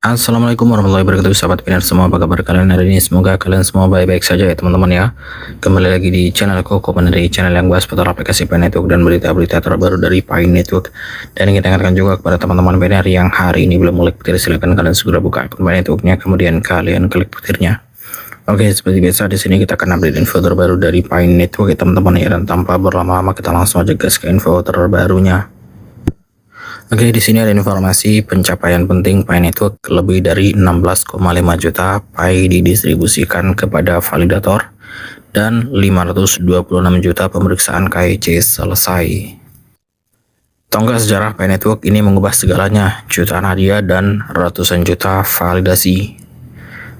Assalamualaikum warahmatullahi wabarakatuh, sahabat Pinar semua, apa kabar kalian hari ini? Semoga kalian semua baik-baik saja ya teman-teman ya. Kembali lagi di channelku, dari channel yang bahas seputar aplikasi Pi Network dan berita-berita terbaru dari Pi Network. Dan kita ingatkan juga kepada teman-teman Pinar yang hari ini belum mulai petir, silahkan kalian segera buka akun Pi Networknya, kemudian kalian klik petirnya. Oke, seperti biasa di sini kita akan update info terbaru dari Pi Network ya teman-teman ya, dan tanpa berlama-lama kita langsung aja gas ke info terbarunya. Oke, di sini ada informasi pencapaian penting Pi Network, lebih dari 16,5 juta Pi didistribusikan kepada validator dan 526 juta pemeriksaan KYC selesai. Tonggak sejarah Pi Network ini mengubah segalanya, jutaan hadiah dan ratusan juta validasi.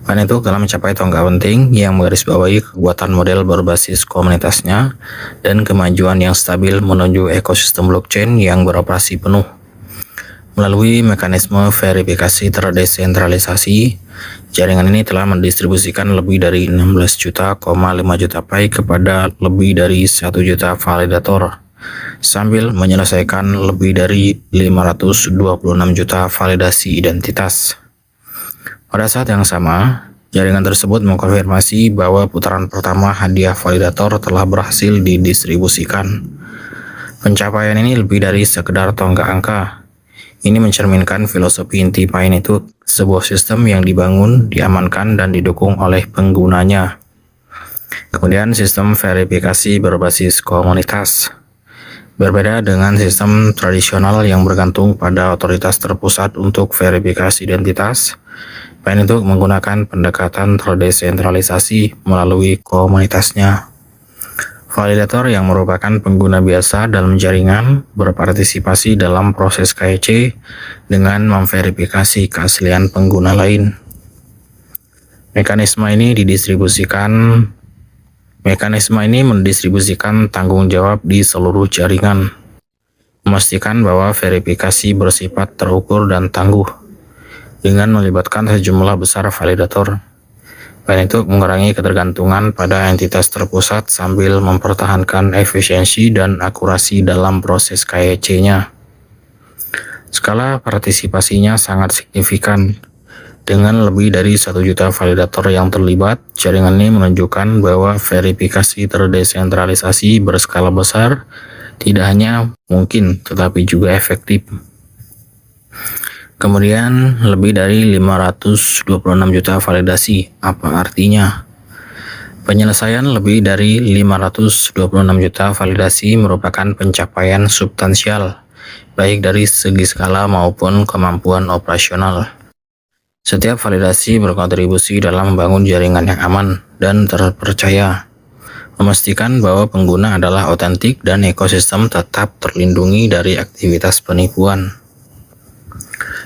Pi Network telah mencapai tonggak penting yang menggarisbawahi kekuatan model berbasis komunitasnya dan kemajuan yang stabil menuju ekosistem blockchain yang beroperasi penuh. Melalui mekanisme verifikasi terdesentralisasi, jaringan ini telah mendistribusikan lebih dari 16,5 juta Pi kepada lebih dari 1 juta validator, sambil menyelesaikan lebih dari 526 juta validasi identitas. Pada saat yang sama, jaringan tersebut mengkonfirmasi bahwa putaran pertama hadiah validator telah berhasil didistribusikan. Pencapaian ini lebih dari sekedar tonggak angka. Ini mencerminkan filosofi inti Pi Network, sebuah sistem yang dibangun, diamankan, dan didukung oleh penggunanya. Kemudian sistem verifikasi berbasis komunitas. Berbeda dengan sistem tradisional yang bergantung pada otoritas terpusat untuk verifikasi identitas, Pi Network menggunakan pendekatan terdesentralisasi melalui komunitasnya. Validator yang merupakan pengguna biasa dalam jaringan berpartisipasi dalam proses KYC dengan memverifikasi keaslian pengguna lain. Mekanisme ini mendistribusikan tanggung jawab di seluruh jaringan, memastikan bahwa verifikasi bersifat terukur dan tangguh dengan melibatkan sejumlah besar validator. Pi Network mengurangi ketergantungan pada entitas terpusat sambil mempertahankan efisiensi dan akurasi dalam proses KYC-nya. Skala partisipasinya sangat signifikan. Dengan lebih dari 1 juta validator yang terlibat, jaringan ini menunjukkan bahwa verifikasi terdesentralisasi berskala besar tidak hanya mungkin tetapi juga efektif. Kemudian lebih dari 526 juta validasi, apa artinya? Penyelesaian lebih dari 526 juta validasi merupakan pencapaian substansial, baik dari segi skala maupun kemampuan operasional. Setiap validasi berkontribusi dalam membangun jaringan yang aman dan terpercaya, memastikan bahwa pengguna adalah otentik dan ekosistem tetap terlindungi dari aktivitas penipuan.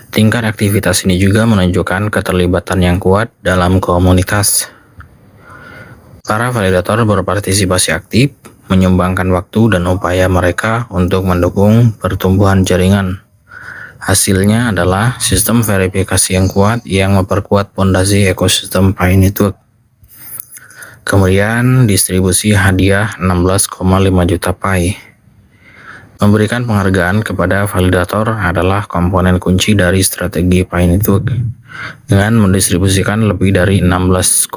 Tingkat aktivitas ini juga menunjukkan keterlibatan yang kuat dalam komunitas. Para validator berpartisipasi aktif, menyumbangkan waktu dan upaya mereka untuk mendukung pertumbuhan jaringan. Hasilnya adalah sistem verifikasi yang kuat yang memperkuat fondasi ekosistem Pi Network. Kemudian distribusi hadiah 16,5 juta Pi. Memberikan penghargaan kepada validator adalah komponen kunci dari strategi Pi Network. Dengan mendistribusikan lebih dari 16,5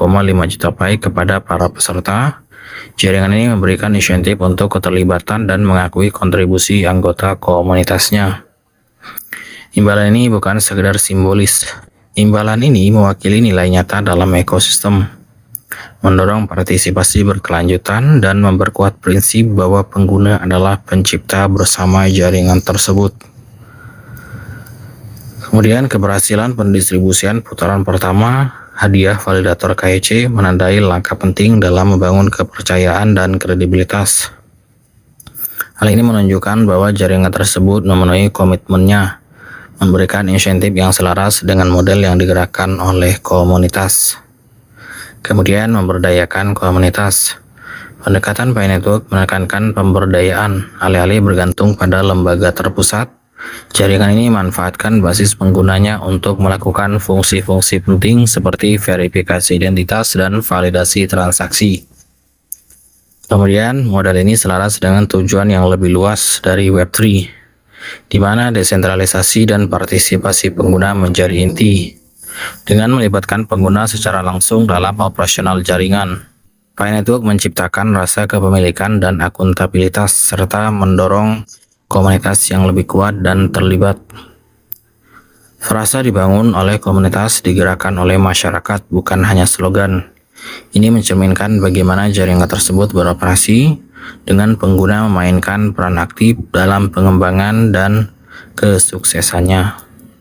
juta Pi kepada para peserta, jaringan ini memberikan insentif untuk keterlibatan dan mengakui kontribusi anggota komunitasnya. Imbalan ini bukan sekedar simbolis. Imbalan ini mewakili nilai nyata dalam ekosistem, mendorong partisipasi berkelanjutan dan memperkuat prinsip bahwa pengguna adalah pencipta bersama jaringan tersebut. Kemudian keberhasilan pendistribusian putaran pertama hadiah validator KYC menandai langkah penting dalam membangun kepercayaan dan kredibilitas. Hal ini menunjukkan bahwa jaringan tersebut memenuhi komitmennya, memberikan insentif yang selaras dengan model yang digerakkan oleh komunitas. Kemudian memberdayakan komunitas. Pendekatan Pi Network menekankan pemberdayaan, alih-alih bergantung pada lembaga terpusat. Jaringan ini memanfaatkan basis penggunanya untuk melakukan fungsi-fungsi penting seperti verifikasi identitas dan validasi transaksi. Kemudian model ini selaras dengan tujuan yang lebih luas dari Web3, di mana desentralisasi dan partisipasi pengguna menjadi inti. dengan melibatkan pengguna secara langsung dalam operasional jaringan. Pi Network menciptakan rasa kepemilikan dan akuntabilitas serta mendorong komunitas yang lebih kuat dan terlibat. Frasa dibangun oleh komunitas, digerakkan oleh masyarakat, bukan hanya slogan. Ini mencerminkan bagaimana jaringan tersebut beroperasi dengan pengguna memainkan peran aktif dalam pengembangan dan kesuksesannya.